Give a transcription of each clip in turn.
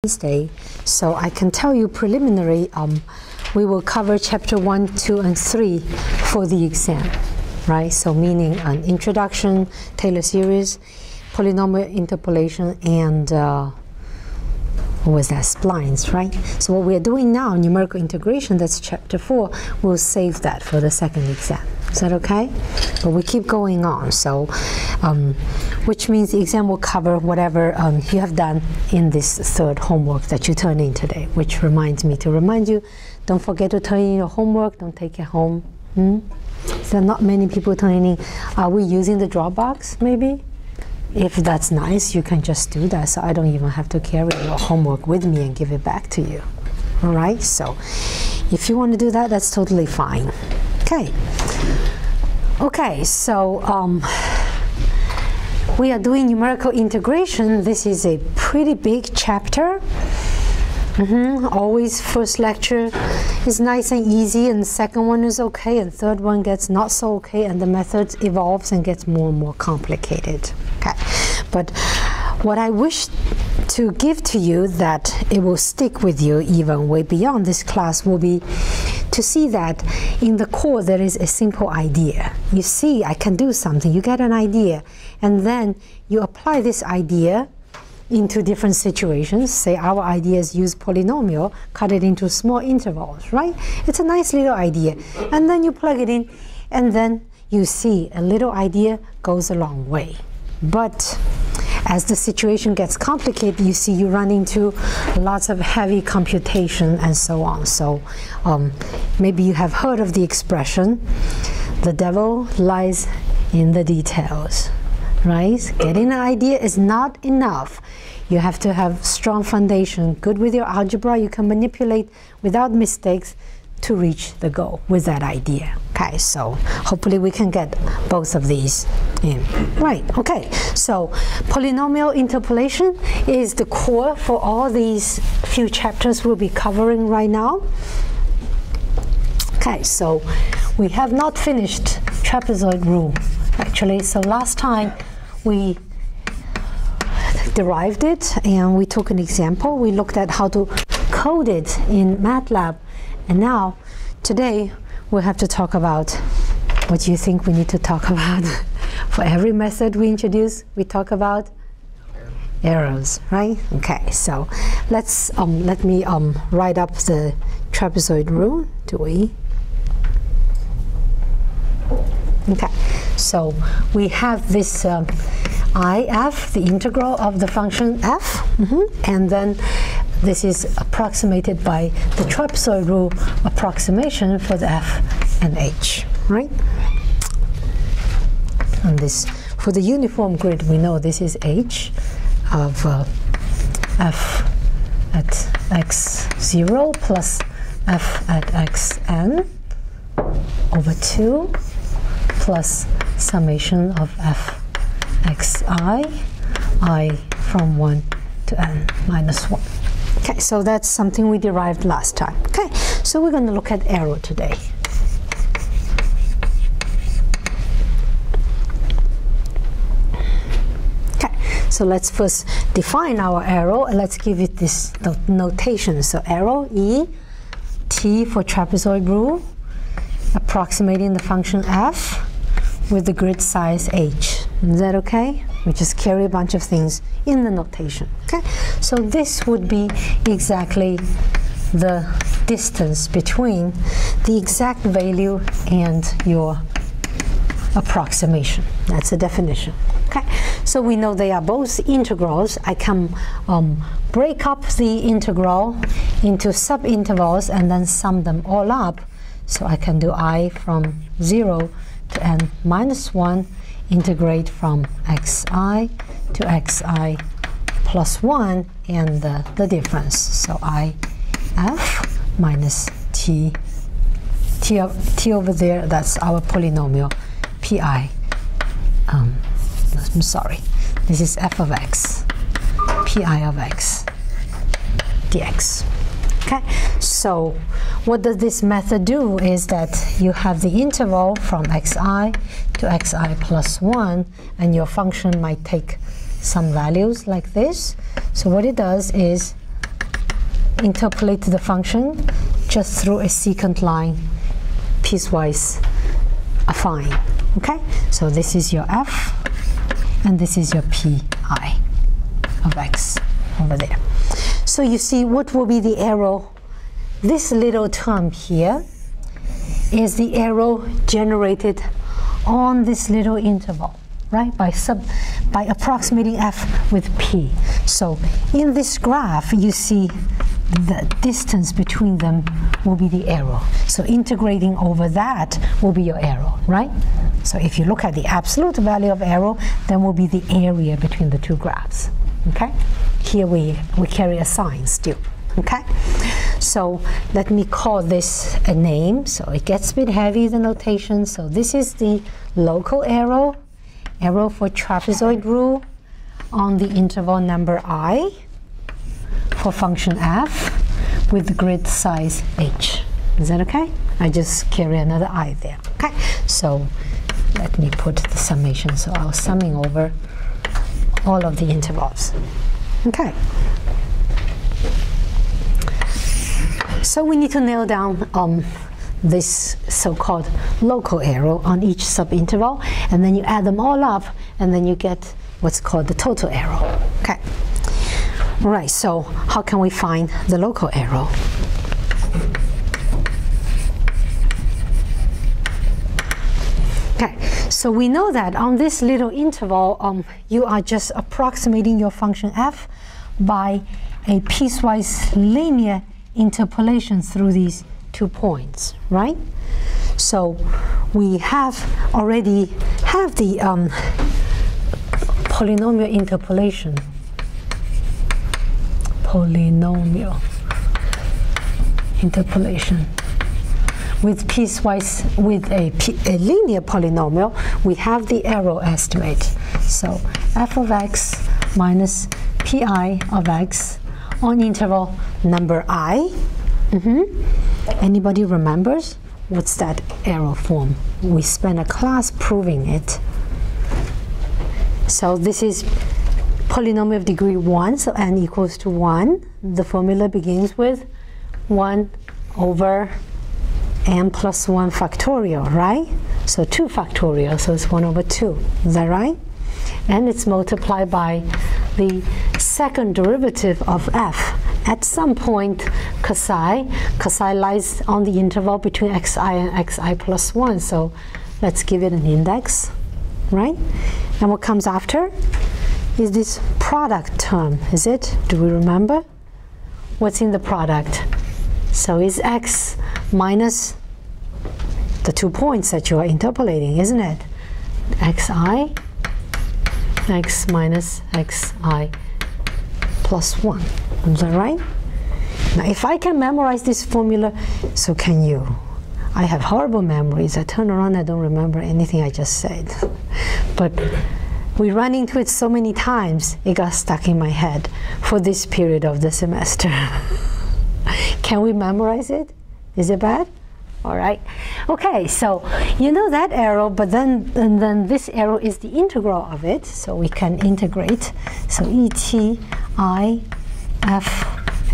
Wednesday, so I can tell you preliminary, we will cover chapter 1, 2, and 3 for the exam, right? So meaning an introduction, Taylor series, polynomial interpolation, and what was that, splines, right? So what we are doing now, numerical integration, that's chapter 4, we'll save that for the second exam. Is that okay? But we keep going on, so which means the exam will cover whatever you have done in this third homework that you turn in today, which reminds me to remind you, don't forget to turn in your homework, don't take it home. There are not many people turning in. Are we using the Dropbox, maybe? If that's nice, you can just do that, so I don't even have to carry your homework with me and give it back to you. All right, so if you want to do that, that's totally fine. Okay, so we are doing numerical integration. This is a pretty big chapter. Always first lecture is nice and easy, and the second one is okay, and third one gets not so okay, and the method evolves and gets more and more complicated. Okay, but what I wish to give to you that it will stick with you even way beyond this class will be to see that in the core there is a simple idea. You see, I can do something, you get an idea, and then you apply this idea into different situations. Say our idea is use polynomial, cut it into small intervals, right? It's a nice little idea. And then you plug it in, and then you see a little idea goes a long way. But as the situation gets complicated, you see you run into lots of heavy computation and so on. So maybe you have heard of the expression, the devil lies in the details, right? Getting an idea is not enough. You have to have strong foundation, good with your algebra, you can manipulate without mistakes to reach the goal with that idea. Okay, so hopefully we can get both of these in. Right, okay, so polynomial interpolation is the core for all these few chapters we'll be covering right now. Okay, so we have not finished trapezoid rule, actually. So last time we derived it and we took an example. We looked at how to code it in MATLAB. And now, today, we'll have to talk about what you think we need to talk about. For every method we introduce, we talk about arrows, right? Okay, so let's let me write up the trapezoid rule. Do we? Okay, so we have this IF, the integral of the function f, and then this is approximated by the trapezoid rule approximation for the f and h, right? And this, for the uniform grid, we know this is h of f at x0 plus f at xn over 2 plus summation of f xi, I from 1 to n minus 1. Okay, so that's something we derived last time. Okay, so we're going to look at arrow today. Okay, so let's first define our arrow, and let's give it this notation. So arrow, E, T for trapezoid rule, approximating the function f with the grid size h. Is that okay? We just carry a bunch of things in the notation. Okay, so this would be exactly the distance between the exact value and your approximation. That's the definition. Okay, so we know they are both integrals. I can break up the integral into subintervals and then sum them all up. So I can do I from 0 to n minus 1, integrate from xi to xi plus 1, and the difference. So if minus t over there, that's our polynomial pi. I'm sorry, this is f of x, pi of x dx. Okay, so what does this method do is that you have the interval from xi to xi plus 1, and your function might take some values like this. So what it does is interpolate the function just through a secant line piecewise affine. Okay, so this is your f, and this is your pi of x over there. So you see what will be the arrow? This little term here is the arrow generated on this little interval, right? By approximating f with p. So in this graph, you see the distance between them will be the arrow. So integrating over that will be your arrow, right? So if you look at the absolute value of arrow, then will be the area between the two graphs, okay? Here we carry a sign still, okay? So let me call this a name. So it gets a bit heavy, the notation. So this is the local arrow for trapezoid rule on the interval number I for function f with grid size h. Is that okay? I just carry another I there. Okay, so let me put the summation. So I was summing over all of the intervals. Okay. So we need to nail down this so-called local arrow on each subinterval, and then you add them all up, and then you get what's called the total arrow. Okay. All right, so how can we find the local arrow? Okay, so we know that on this little interval, you are just approximating your function f by a piecewise linear interpolation through these 2 points, right? So we already have the polynomial interpolation. Polynomial interpolation with piecewise, with a linear polynomial, we have the arrow estimate. So f of x minus pi of x on interval number I. Anybody remembers what's that arrow form? We spent a class proving it. So this is polynomial of degree 1, so n equals to 1. The formula begins with 1 over n plus 1 factorial, right? So 2 factorial, so it's 1 over 2. Is that right? And it's multiplied by the second derivative of f. At some point, xi lies on the interval between xi and xi plus 1. So let's give it an index, right? And what comes after is this product term, is it? Do we remember? What's in the product? So it's x minus the 2 points that you are interpolating, isn't it? xi, x minus xi plus 1. Is that right? Now, if I can memorize this formula, so can you. I have horrible memories. I turn around, I don't remember anything I just said. But we run into it so many times, it got stuck in my head for this period of the semester. Can we memorize it? Is it bad? All right. Okay, so you know that arrow, but then this arrow is the integral of it, so we can integrate. So et I f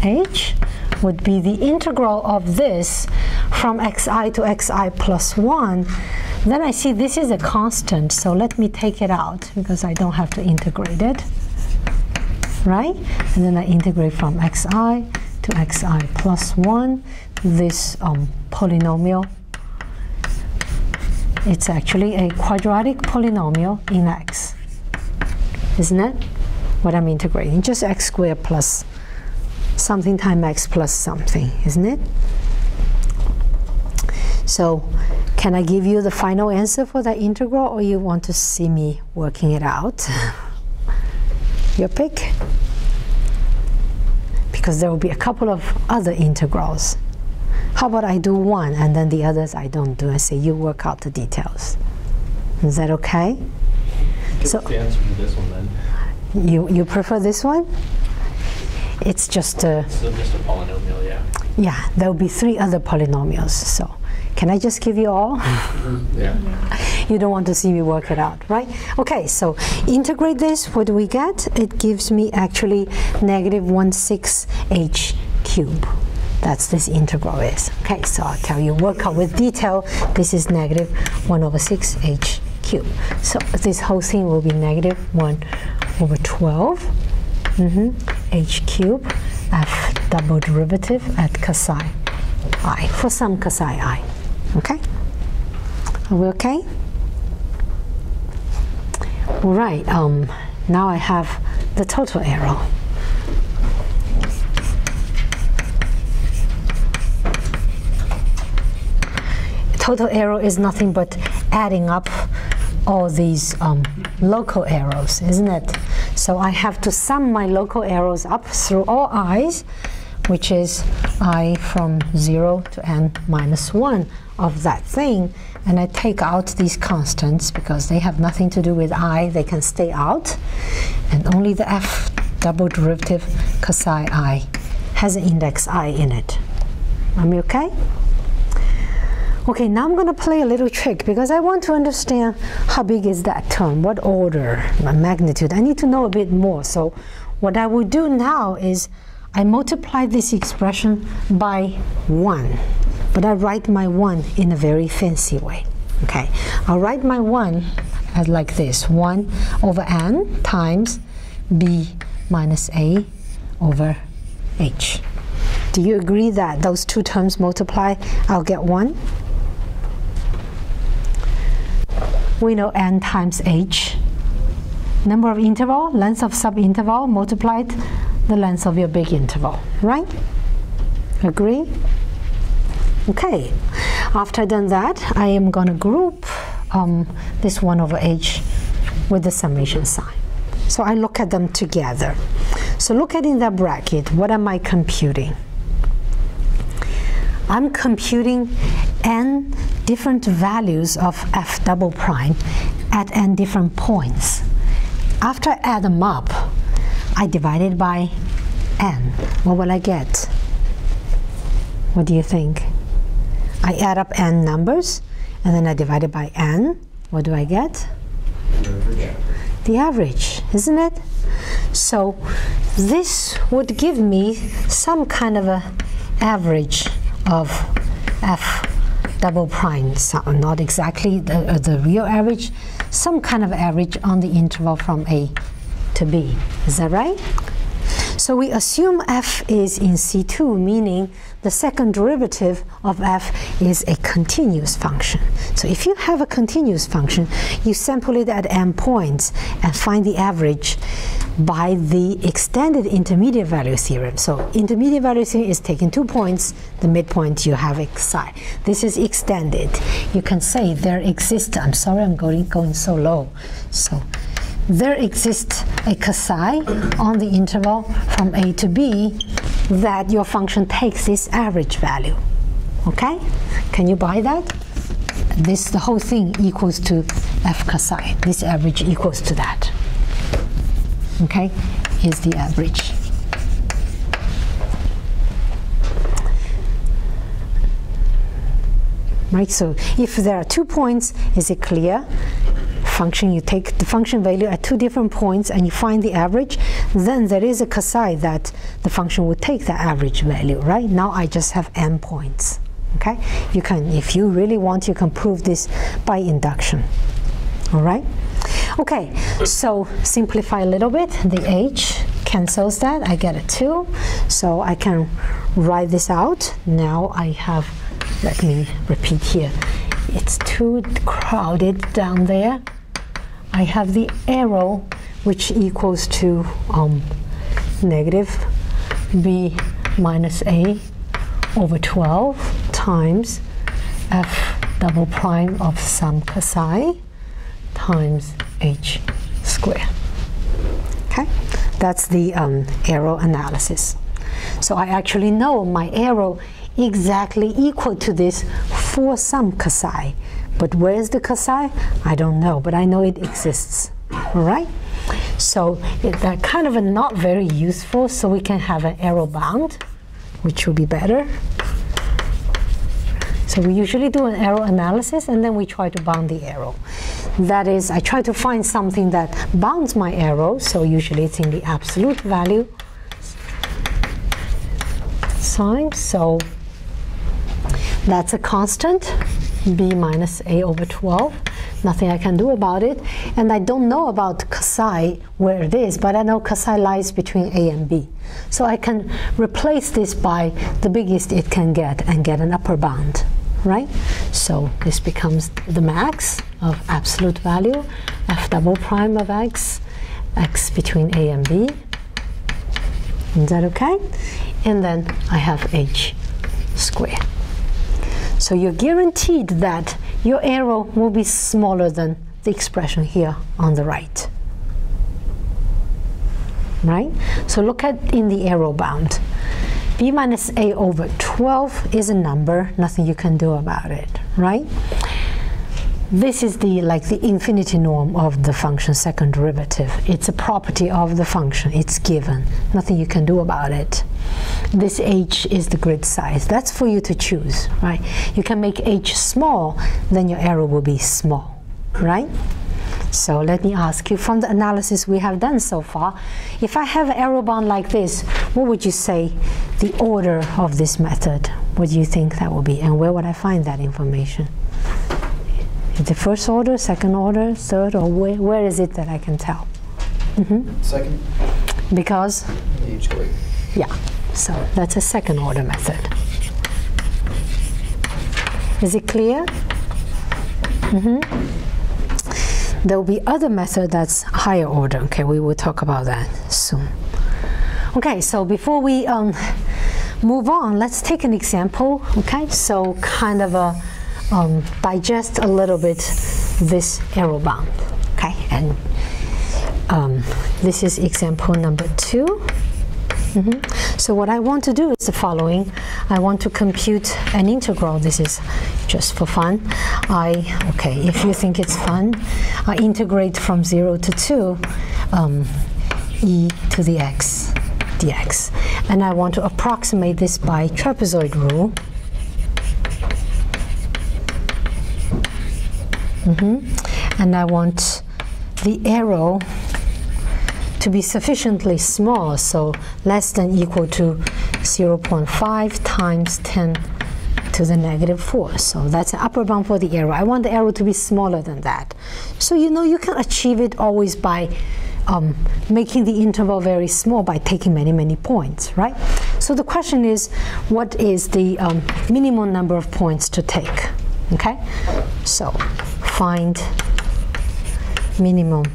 h would be the integral of this from xi to xi plus 1. Then I see this is a constant, so let me take it out because I don't have to integrate it, right? And then I integrate from xi to xi plus 1, this polynomial. It's actually a quadratic polynomial in x, isn't it? What I'm integrating, just x squared plus something times x plus something, isn't it? So can I give you the final answer for that integral, or you want to see me working it out? Your pick. Because there will be a couple of other integrals. How about I do one and then the others I don't do, and say you work out the details. Is that okay? So the answer to this one then. You prefer this one? It's just a polynomial, yeah. Yeah, there will be 3 other polynomials. So can I just give you all? Yeah. You don't want to see me work it out, right? Okay, so integrate this. What do we get? It gives me actually -16 h cubed. That's this integral is. Okay, so I'll tell you, work out with detail. This is negative 1 over 6 h cubed. So this whole thing will be negative 1 over 12 h cubed f double derivative at psi I, for some psi I. Okay? Are we okay? All right, now I have the total arrow. Total arrow is nothing but adding up all these local arrows, isn't it? So I have to sum my local arrows up through all i's, which is I from 0 to n minus 1 of that thing, and I take out these constants because they have nothing to do with I, they can stay out, and only the f double derivative psi I has an index I in it. Am I okay? Okay, now I'm going to play a little trick because I want to understand how big is that term, what order, magnitude. I need to know a bit more. So what I will do now is I multiply this expression by 1, but I write my 1 in a very fancy way. Okay, I'll write my 1 as like this, 1 over n times b minus a over h. Do you agree that those two terms multiply, I'll get 1? We know n times h, number of interval, length of subinterval multiplied the length of your big interval, right? Agree? Okay, after I've done that, I am going to group this 1 over h with the summation sign. So I look at them together. So look at in that bracket, what am I computing? I'm computing n different values of f double prime at n different points. After I add them up, I divide it by n. What will I get? What do you think? I add up n numbers, and then I divide it by n. What do I get? The average, isn't it? So this would give me some kind of a average of f double prime, so not exactly the real average, some kind of average on the interval from a to b. Is that right? So we assume f is in C2, meaning the second derivative of f is a continuous function. So if you have a continuous function, you sample it at n points and find the average by the extended intermediate value theorem. So intermediate value theorem is taking 2 points, the midpoint you have xi. This is extended. You can say there exists, I'm sorry I'm going so low. So there exists a psi on the interval from a to b that your function takes this average value. Okay? Can you buy that? This, the whole thing equals to f psi. This average equals to that. Okay? Is the average. Right? So if there are 2 points, is it clear? Function, you take the function value at 2 different points and you find the average, then there is a psi that the function would take the average value, right? Now I just have n points. Okay? You can, if you really want, you can prove this by induction. All right? Okay, so simplify a little bit. The h cancels that. I get a 2. So I can write this out. Now I have, let me repeat here. It's too crowded down there. I have the arrow which equals to negative b minus a over 12 times f double prime of some psi times h squared. Okay, that's the arrow analysis. So I actually know my arrow exactly equal to this for some psi. But where is the psi? I don't know, but I know it exists. All right? So they're kind of not very useful, so we can have an arrow bound, which will be better. So we usually do an arrow analysis, and then we try to bound the arrow. That is, I try to find something that bounds my arrow, so usually it's in the absolute value. sign. So that's a constant, b minus a over 12. Nothing I can do about it. And I don't know about psi where it is, but I know psi lies between a and b. So I can replace this by the biggest it can get and get an upper bound, right? So this becomes the max of absolute value, f double prime of x, x between a and b. Is that okay? And then I have h squared. So you're guaranteed that your arrow will be smaller than the expression here on the right. Right? So look at in the arrow bound. b minus a over 12 is a number, nothing you can do about it, right? This is the infinity norm of the function second derivative. It's a property of the function. It's given. Nothing you can do about it. This h is the grid size. That's for you to choose, right? You can make h small, then your arrow will be small, right? So let me ask you, from the analysis we have done so far, if I have an arrow bound like this, what would you say the order of this method? What do you think that will be? And where would I find that information? Is it first order, second order, third, or where is it that I can tell? Second. Because? H squared. Yeah, so that's a second order method. Is it clear? There will be other method that's higher order. Okay, we will talk about that soon. Okay, so before we move on, let's take an example. Okay, so kind of a digest a little bit this arrow bound. Okay, and this is example number 2. So what I want to do is the following. I want to compute an integral. This is just for fun. Okay, if you think it's fun, I integrate from 0 to 2 e to the x dx. And I want to approximate this by trapezoid rule. And I want the arrow to be sufficiently small, so less than equal to 0.5 times 10 to the negative 4. So that's an upper bound for the arrow. I want the arrow to be smaller than that. So you know you can achieve it always by making the interval very small by taking many, many points, right? So the question is, what is the minimum number of points to take? Okay, so find minimum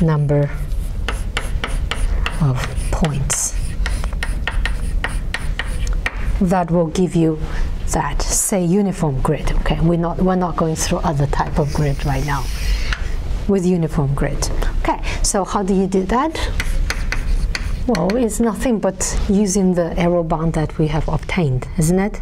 number of points that will give you that, say, uniform grid. Okay, we're not going through other type of grid right now. With uniform grid. Okay, so how do you do that? Well, it's nothing but using the arrow bound that we have obtained, isn't it?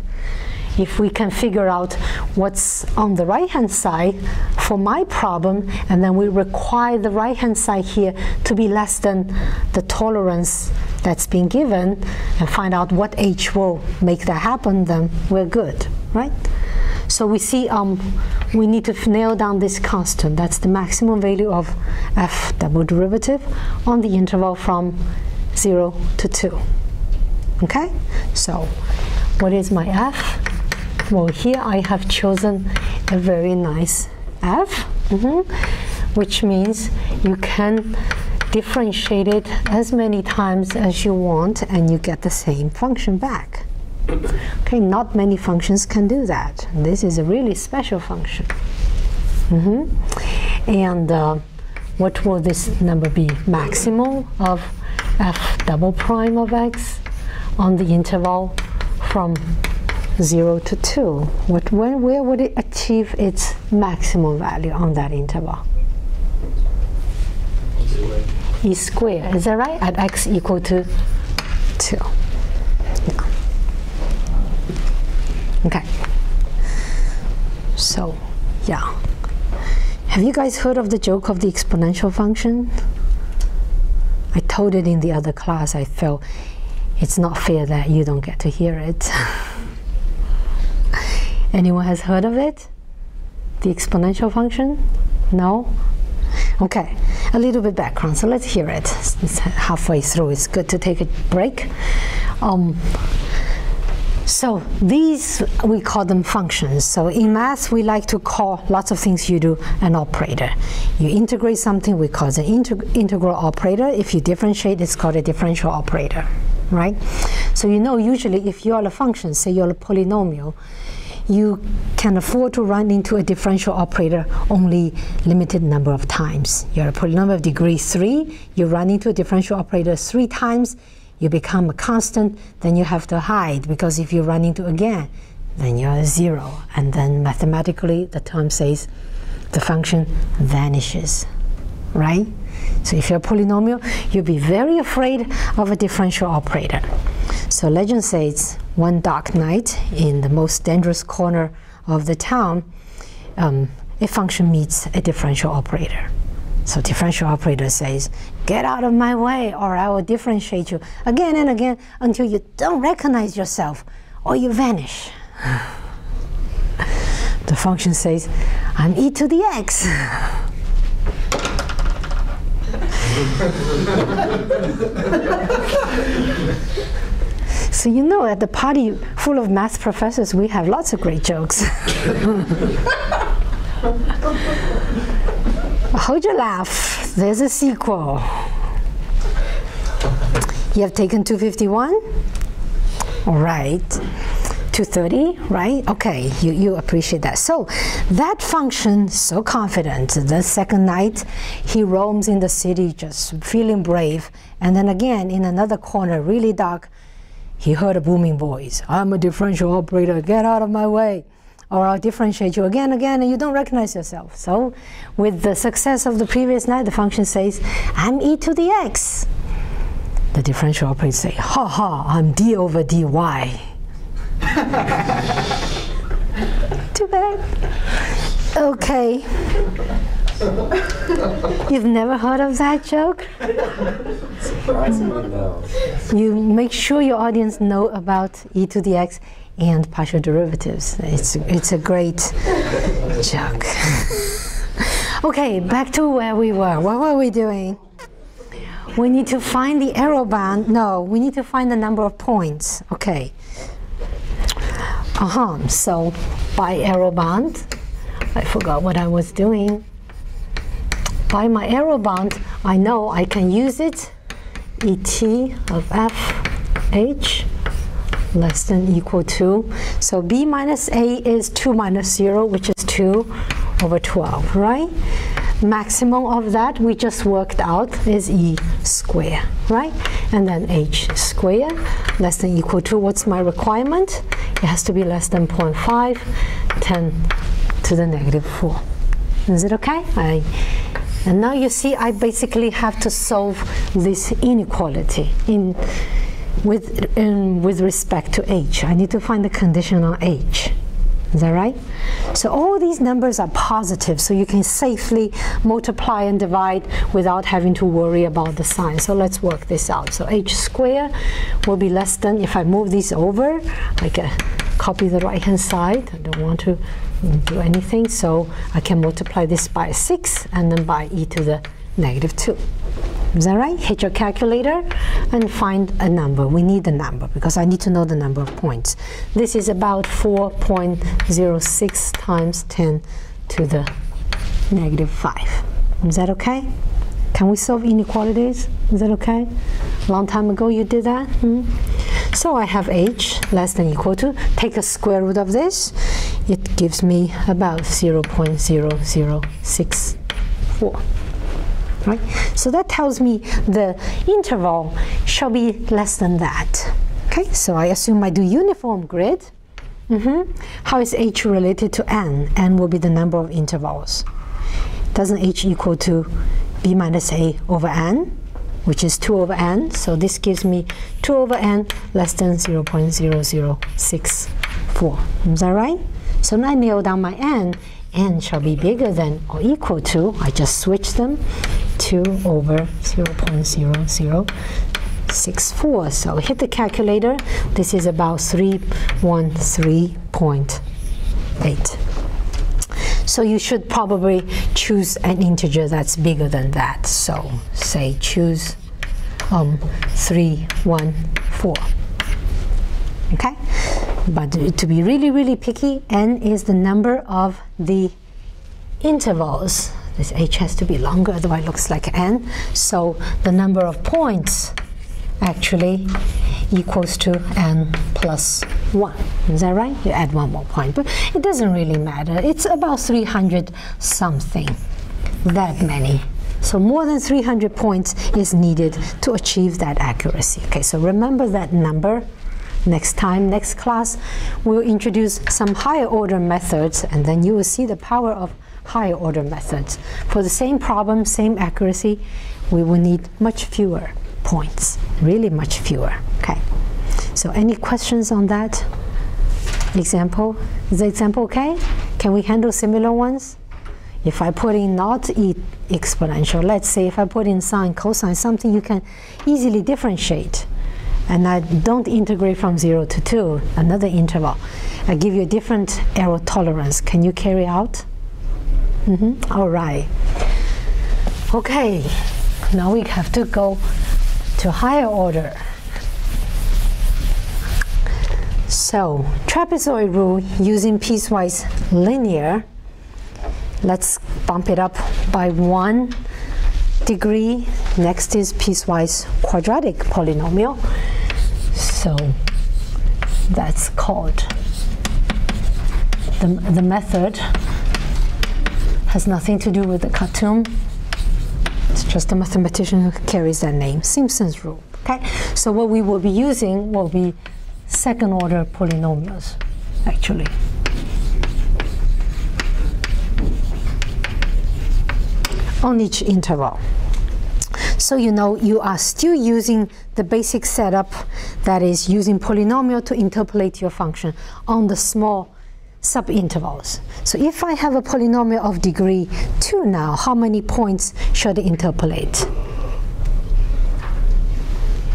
If we can figure out what's on the right-hand side for my problem, and then we require the right-hand side here to be less than the tolerance that's been given, and find out what h will make that happen, then we're good, right? So we see we need to nail down this constant. That's the maximum value of f double derivative on the interval from 0 to 2. Okay? So what is my f? Well, here I have chosen a very nice f, which means you can differentiate it as many times as you want and you get the same function back. Okay, not many functions can do that. This is a really special function. And what will this number be? Maximal of f double prime of x on the interval from 0 to 2. Where would it achieve its maximum value on that interval? E squared, is that right? At x equal to 2. Yeah. Okay. So, yeah. Have you guys heard of the joke of the exponential function? I told it in the other class. I felt it's not fair that you don't get to hear it. Anyone has heard of it? The exponential function? No? Okay, a little bit background, so let's hear it. It's halfway through, it's good to take a break. So these, we call them functions. So in math, we like to call lots of things you do an operator. You integrate something, we call it an integral operator. If you differentiate, it's called a differential operator, right? So you know, usually if you're a function, say you're a polynomial, you can afford to run into a differential operator only limited number of times. You're a polynomial of degree 3, you run into a differential operator 3 times, you become a constant, then you have to hide, because if you run into again, then you're a 0. And then mathematically, the term says the function vanishes, right? So if you're a polynomial, you'll be very afraid of a differential operator. So legend says, one dark night in the most dangerous corner of the town, a function meets a differential operator. So differential operator says, get out of my way or I will differentiate you again and again until you don't recognize yourself or you vanish. The function says, I'm e to the x. So you know, at the party full of math professors, we have lots of great jokes. Hold your laugh. There's a sequel. You have taken 251? All right. 230, right? Okay, you appreciate that. So that function, so confident, the second night, he roams in the city just feeling brave. And then again, in another corner, really dark, he heard a booming voice. I'm a differential operator, get out of my way. Or I'll differentiate you again, and you don't recognize yourself. So with the success of the previous night, the function says, I'm e to the x. The differential operator say, ha ha, I'm d over dy. Too bad. Okay. You've never heard of that joke? Surprisingly, no. You make sure your audience know about e to the x and partial derivatives. It's a great joke. Okay, back to where we were. What were we doing? We need to find the arrow band. No, we need to find the number of points. Okay. So by arrow band, I forgot what I was doing. By my arrow band, I know I can use it. Et of f h less than equal to. So b minus a is 2 minus 0, which is 2 over 12, right? Maximum of that we just worked out is e squared, right? And then h squared less than equal to, what's my requirement? It has to be less than 0.5, 10 to the negative 4. Is it okay? And now you see I basically have to solve this inequality with respect to h. I need to find the condition on h. Is that right? So all these numbers are positive, so you can safely multiply and divide without having to worry about the sign. So let's work this out. So h squared will be less than, if I move these over, I can copy the right-hand side. I don't want to do anything, so I can multiply this by 6 and then by e to the negative 2. Is that right? Hit your calculator and find a number. We need a number because I need to know the number of points. This is about 4.06 times 10 to the negative 5. Is that okay? Can we solve inequalities? Is that okay? A long time ago you did that? So I have h less than equal to, take a square root of this, it gives me about 0.0064. Right? So that tells me the interval shall be less than that. Okay, so I assume I do uniform grid. How is h related to n? N will be the number of intervals. Doesn't h equal to b minus a over n, which is 2 over n? So this gives me 2 over n less than 0.0064. Is that right? So now I nail down my n. N shall be bigger than or equal to, I just switch them, 2 over 0.0064. So hit the calculator. This is about 313.8. So you should probably choose an integer that's bigger than that. So say choose 314. But to be really, really picky, n is the number of the intervals. This h has to be longer, otherwise it looks like n. So the number of points actually equals to n plus 1. Is that right? You add one more point, but it doesn't really matter. It's about 300 something, that many. So more than 300 points is needed to achieve that accuracy. Okay, so remember that number. Next time, next class, we'll introduce some higher order methods, and then you will see the power of higher order methods. For the same problem, same accuracy, we will need much fewer points, really much fewer. Okay, so any questions on that example? Is the example okay? Can we handle similar ones? If I put in not exponential, let's say if I put in sine, cosine, something you can easily differentiate, and I don't integrate from 0 to 2, another interval, I give you a different error tolerance. Can you carry out? All right. Okay, now we have to go to higher order. So, trapezoid rule using piecewise linear. Let's bump it up by 1 degree. Next is piecewise quadratic polynomial. So that's called, the method has nothing to do with the cartoon. It's just a mathematician who carries that name, Simpson's rule. Okay, so what we will be using will be second order polynomials, actually. On each interval. So you know you are still using the basic setup, that is using polynomial to interpolate your function on the small subintervals. So if I have a polynomial of degree 2 now, how many points should I interpolate?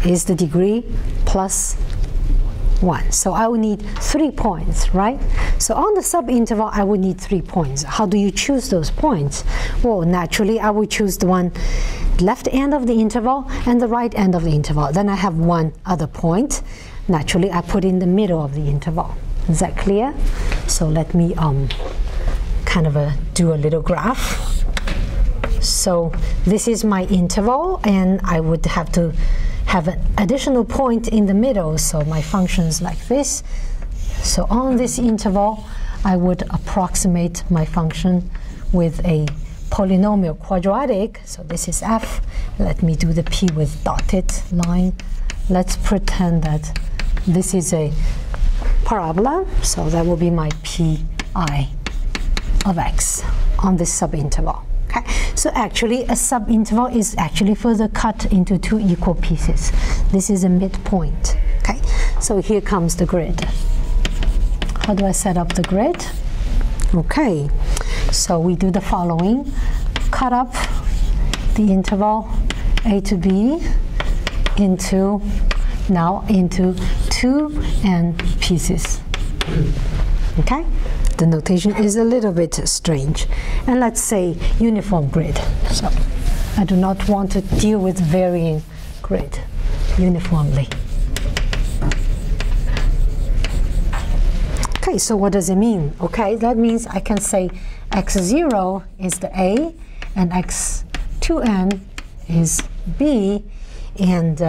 Is the degree plus 1. So I will need 3 points, right? So on the subinterval, I will need 3 points. How do you choose those points? Well, naturally, I will choose the one left end of the interval and the right end of the interval. Then I have one other point. Naturally, I put in the middle of the interval. Is that clear? So let me kind of do a little graph. So this is my interval, and I would have to have an additional point in the middle, so my function is like this. So on this interval, I would approximate my function with a polynomial quadratic. So this is f. Let me do the p with dotted line. Let's pretend that this is a parabola, so that will be my pi of x on this subinterval. Okay, so actually a subinterval is actually further cut into 2 equal pieces. This is a midpoint. Okay, so here comes the grid. How do I set up the grid? Okay, so we do the following. Cut up the interval a to b into 2 n pieces. Okay? The notation is a little bit strange. And let's say uniform grid. So I do not want to deal with varying grid uniformly. Okay, so what does it mean? Okay, that means I can say x0 is the A and x2n is B, and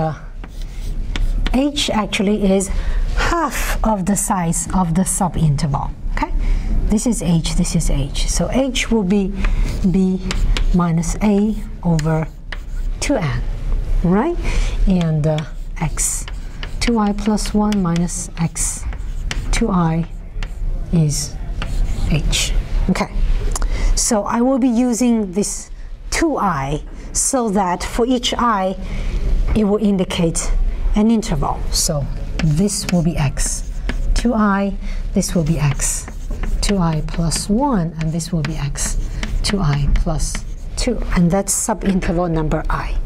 h actually is half of the size of the subinterval. Okay, this is h, this is h. So h will be b minus a over 2n, right? And x2i plus 1 minus x2i is h. Okay, so I will be using this 2i so that for each I, it will indicate an interval. So this will be x 2i, this will be x 2i plus 1, and this will be x 2i plus 2. And that's subinterval number I.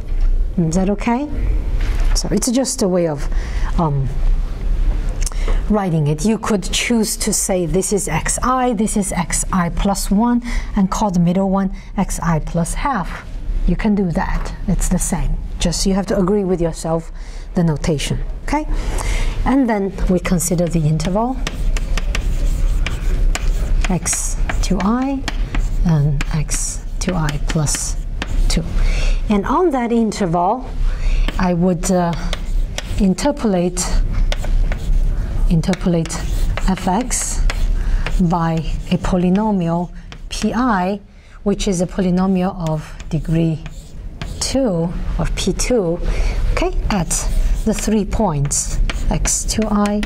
Is that okay? So it's just a way of writing it. You could choose to say this is xi, this is xi plus 1, and call the middle one xi plus half. You can do that. It's the same. Just you have to agree with yourself the notation. Okay. okay? And then we consider the interval x to I and x to I plus 2. And on that interval, I would interpolate fx by a polynomial pi, which is a polynomial of degree 2 of p2, okay, at the 3 points x to I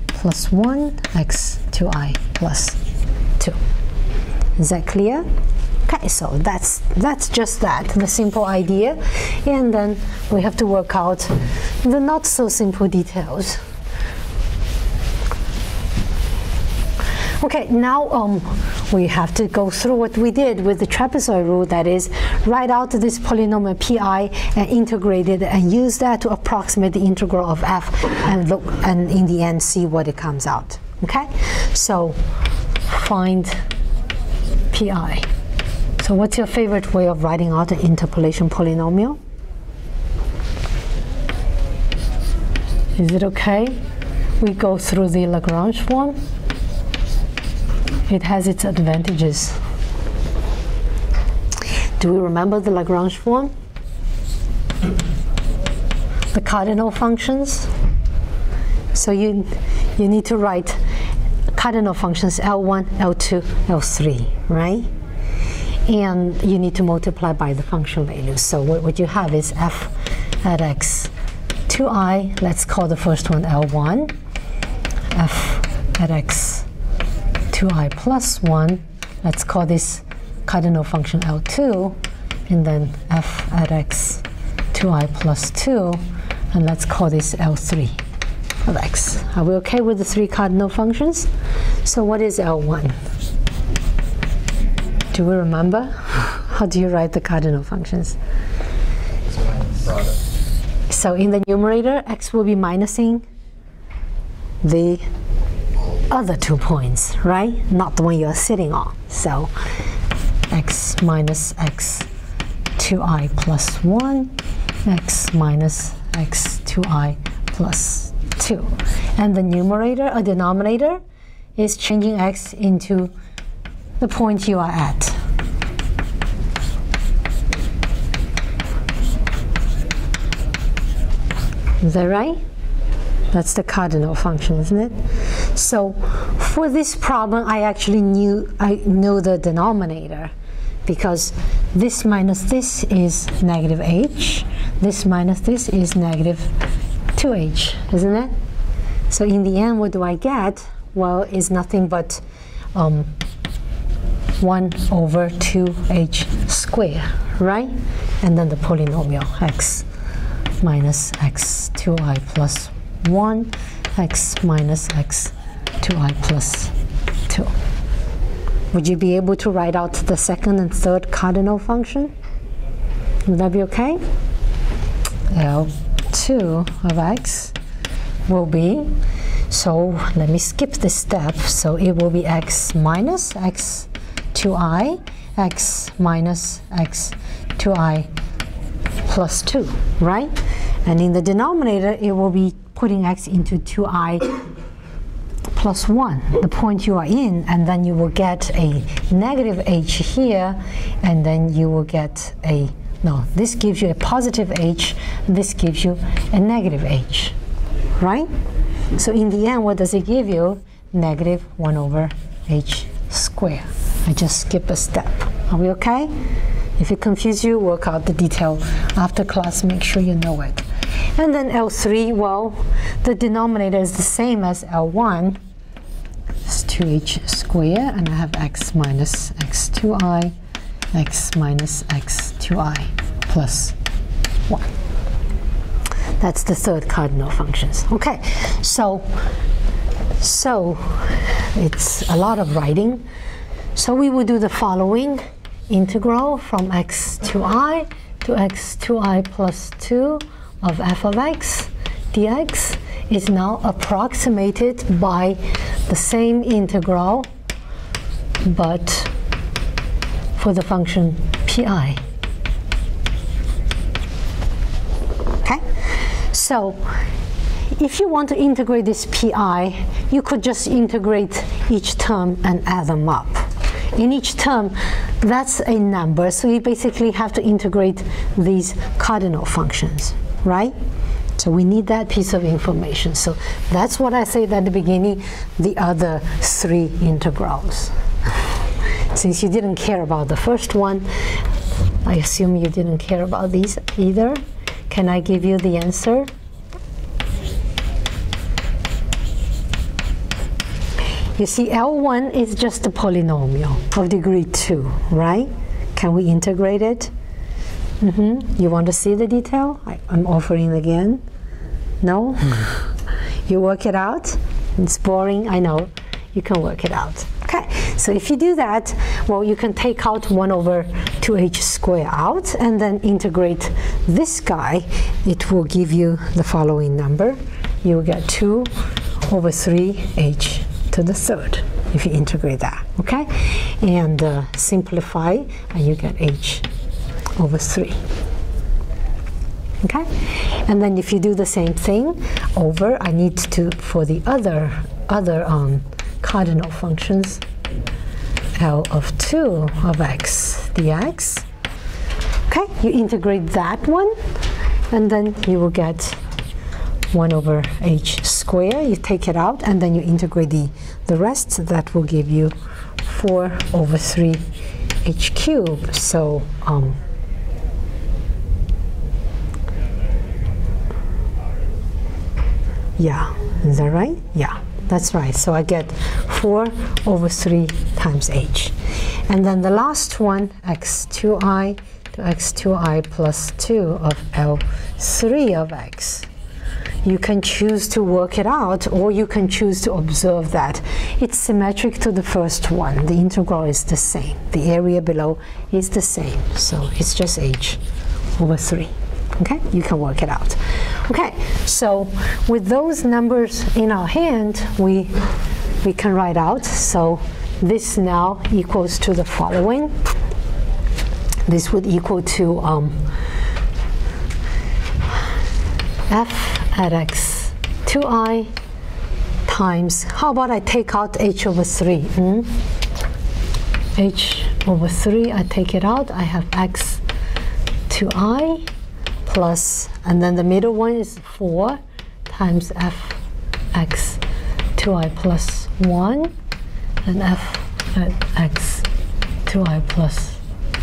plus 1, x to I plus 2. Is that clear? Okay, so that's just that, the simple idea, and then we have to work out the not so simple details. Okay, now we have to go through what we did with the trapezoid rule, that is, write out this polynomial pi and integrate it and use that to approximate the integral of f and look, and in the end see what it comes out. Okay, so find pi. So what's your favorite way of writing out an interpolation polynomial? Is it okay? We go through the Lagrange form. It has its advantages. Do we remember the Lagrange form? The cardinal functions. So you need to write cardinal functions L1, L2, L3, right? And you need to multiply by the function values. So what you have is f at x to I, let's call the first one L1, f at x to I plus 1, let's call this cardinal function L2, and then f at x to I plus 2, and let's call this L3 of x. Are we okay with the 3 cardinal functions? So what is L1? Do we remember? How do you write the cardinal functions? So in the numerator, x will be minusing the other 2 points, right? Not the one you're sitting on. So x minus x to I plus 1, x minus x to I plus 2. And the numerator or denominator is changing x into the point you are at. Is that right? That's the cardinal function, isn't it? So for this problem, I actually know the denominator, because this minus this is negative h, this minus this is negative 2h, isn't it? So in the end, what do I get? Well, it's nothing but 1 over 2h squared, right? And then the polynomial x minus x to I plus 1, x minus x to I plus 2. Would you be able to write out the second and third cardinal function? Would that be okay? L2 of x will be, so let me skip this step, so it will be x minus x to I, x minus x to I plus 2, right? And in the denominator, it will be putting x into 2I plus 1, the point you are in, and then you will get a negative h here, and then you will get a, no, this gives you a positive h, this gives you a negative h, right? So in the end, what does it give you? Negative 1 over h squared. I just skip a step. Are we okay? If it confuses you, work out the detail after class, make sure you know it. And then L3, well, the denominator is the same as L1. It's 2h squared, and I have x minus x to I, x minus x to I plus 1. That's the third cardinal functions. Okay, so it's a lot of writing. So we will do the following. Integral from x to I plus 2 of f of x dx is now approximated by the same integral, but for the function pi. Okay, So if you want to integrate this pi, you could just integrate each term and add them up. In each term, that's a number, so you basically have to integrate these cardinal functions, right? So we need that piece of information. So that's what I said at the beginning, the other three integrals. Since you didn't care about the first one, I assume you didn't care about these either. Can I give you the answer? You see, L1 is just a polynomial of degree 2, right? Can we integrate it? You want to see the detail? I'm offering again. No? You work it out? It's boring, I know. You can work it out. Okay, so if you do that, well, you can take out 1 over 2h squared out and then integrate this guy. It will give you the following number. You'll get 2 over 3h to the third if you integrate that, okay? And simplify, and you get h over 3. Okay? And then if you do the same thing over, I need to, for the other cardinal functions, L of 2 of x dx. Okay? You integrate that one, and then you will get 1 over h squared. You take it out, and then you integrate the rest. That will give you 4 over 3 h cubed. So yeah, is that right? Yeah, that's right. So I get 4 over 3 times h. And then the last one, x2i to x2i plus 2 of L3 of x. You can choose to work it out, or you can choose to observe that it's symmetric to the first one. The integral is the same. The area below is the same. So it's just h over 3. Okay, you can work it out. Okay, so with those numbers in our hand, we can write out. So this now equals to the following. This would equal to f at x 2i times, how about I take out h over 3? H over 3, I take it out. I have x 2i plus, and then the middle one is 4 times f x 2i plus 1 and f at x 2i plus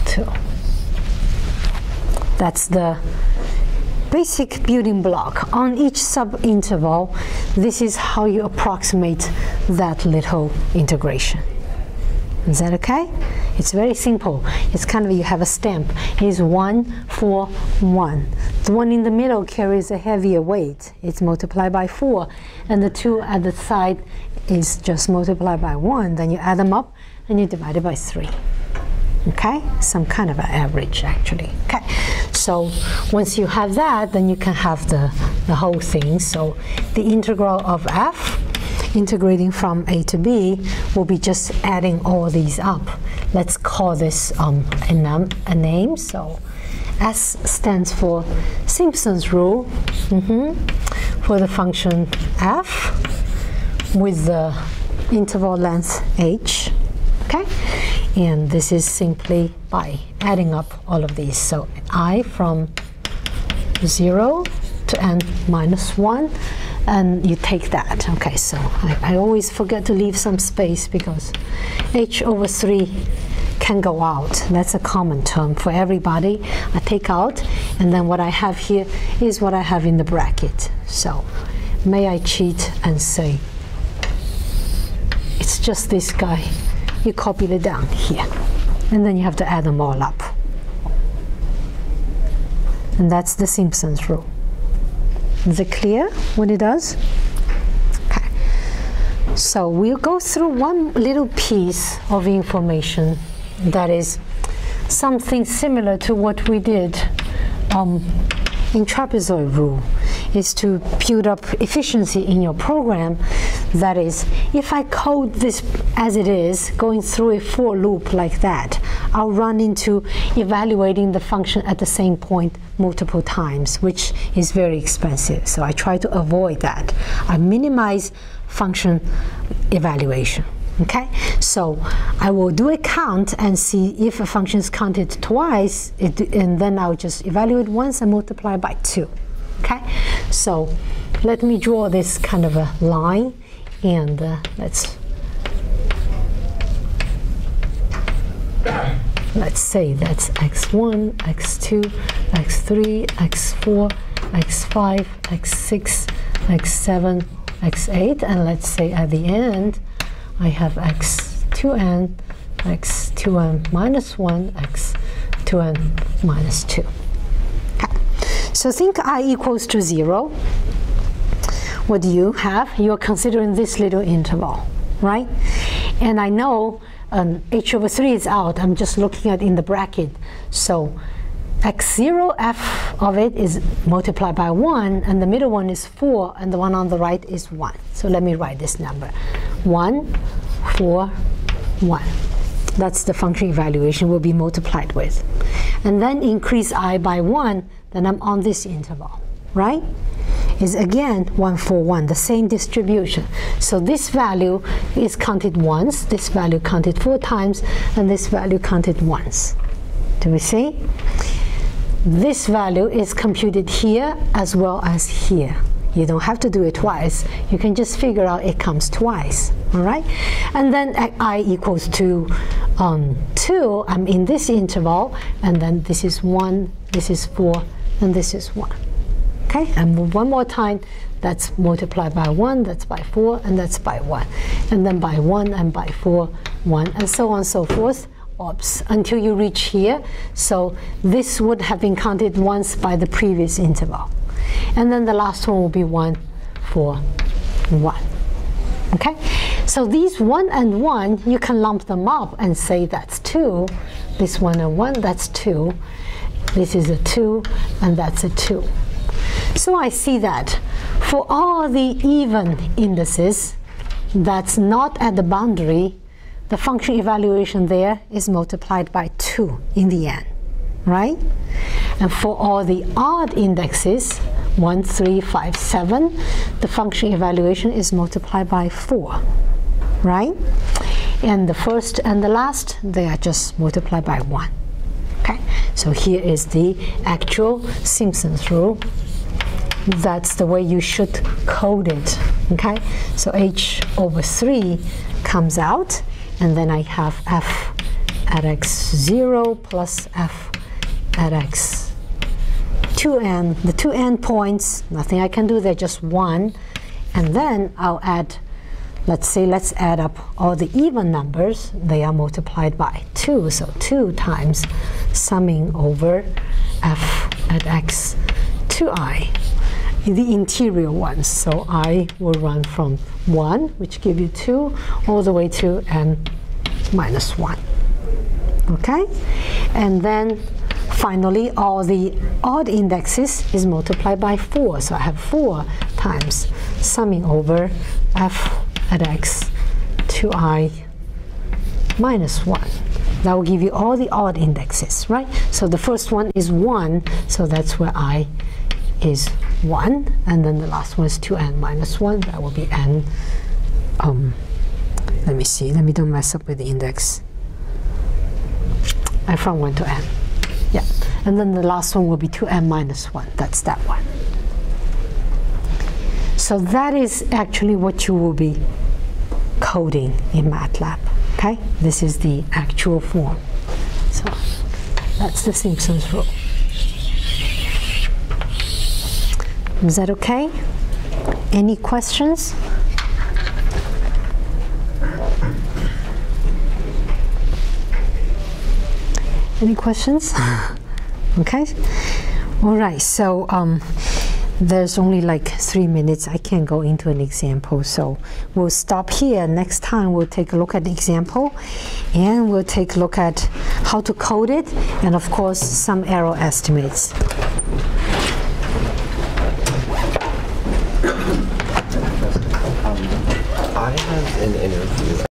2. That's the basic building block. On each subinterval, this is how you approximate that little integration. Is that okay? It's very simple. It's kind of, you have a stamp. It's 1, 4, 1. The one in the middle carries a heavier weight. It's multiplied by 4. And the 2 at the side is just multiplied by 1. Then you add them up and you divide it by 3. Okay? Some kind of an average, actually. Okay. So once you have that, then you can have the whole thing. So the integral of f, integrating from a to b, will be just adding all these up. Let's call this a name. So S stands for Simpson's rule for the function f with the interval length h. Okay? And this is simply by adding up all of these. So I from 0 to n minus 1, and you take that. Okay, so I always forget to leave some space because h over 3 can go out. That's a common term for everybody. I take out, and then what I have here is what I have in the bracket. So may I cheat and say it's just this guy. You copy it down here, and then you have to add them all up. And that's the Simpson's rule. Is it clear what it does? Okay. So we'll go through one little piece of information that is something similar to what we did in trapezoid rule, is to build up efficiency in your program. That is, if I code this as it is, going through a for loop like that, I'll run into evaluating the function at the same point multiple times, which is very expensive. So I try to avoid that. I minimize function evaluation. Okay, so I will do a count and see if a function is counted twice, and then I'll just evaluate once and multiply by 2. Okay, so let me draw this kind of a line, and let's say that's x1, x2, x3, x4, x5, x6, x7, x8, and let's say at the end I have x2n, x2n minus 1, x2n minus 2. Okay. So think I equals to 0. What do you have? You're considering this little interval, right? And I know h over 3 is out. I'm just looking at in the bracket. So x0 f of it is multiplied by 1, and the middle one is 4, and the one on the right is 1. So let me write this number. 1, 4, 1. That's the function evaluation will be multiplied with. And then increase I by 1, then I'm on this interval, right? Is again 1, 4, 1, the same distribution. So this value is counted once, this value counted 4 times, and this value counted once. Do we see? This value is computed here as well as here. You don't have to do it twice. You can just figure out it comes twice, all right? And then I equals to 2, I'm in this interval, and then this is 1, this is 4, and this is 1. Okay, and move one more time, that's multiplied by 1, that's by 4, and that's by 1. And then by 1, and by 4, 1, and so on and so forth. Oops, until you reach here. So this would have been counted once by the previous interval. And then the last one will be 1, 4, 1. Okay? So these 1 and 1, you can lump them up and say that's 2. This 1 and 1, that's 2. This is a 2, and that's a 2. So I see that for all the even indices that's not at the boundary, the function evaluation there is multiplied by 2 in the end, right? And for all the odd indexes, 1, 3, 5, 7, the function evaluation is multiplied by 4, right? And the first and the last, they are just multiplied by 1. Okay, so here is the actual Simpson's rule. That's the way you should code it. Okay, so h over 3 comes out, and then I have f at x0 plus f at x2n. The two endpoints, nothing I can do, they're just 1. And then I'll add, let's add up all the even numbers. They are multiplied by 2, so 2 times summing over f at x2i. The interior ones, so I will run from 1, which give you 2, all the way to n minus 1. Okay? And then finally, all the odd indexes is multiplied by 4. So I have 4 times summing over f at x2i minus 1. That will give you all the odd indexes, right? So the first one is 1, so that's where I is 1, and then the last one is 2n minus 1. That will be n. Let me see. Let me don't mess up with the index. From 1 to n. Yeah. And then the last one will be 2n minus 1. That's that one. So that is actually what you will be coding in MATLAB. Okay? This is the actual form. So that's the Simpson's rule. Is that okay? Any questions? Any questions? Okay. All right. So there's only like 3 minutes. I can't go into an example, so we'll stop here. Next time we'll take a look at the example, and we'll take a look at how to code it, and of course some error estimates.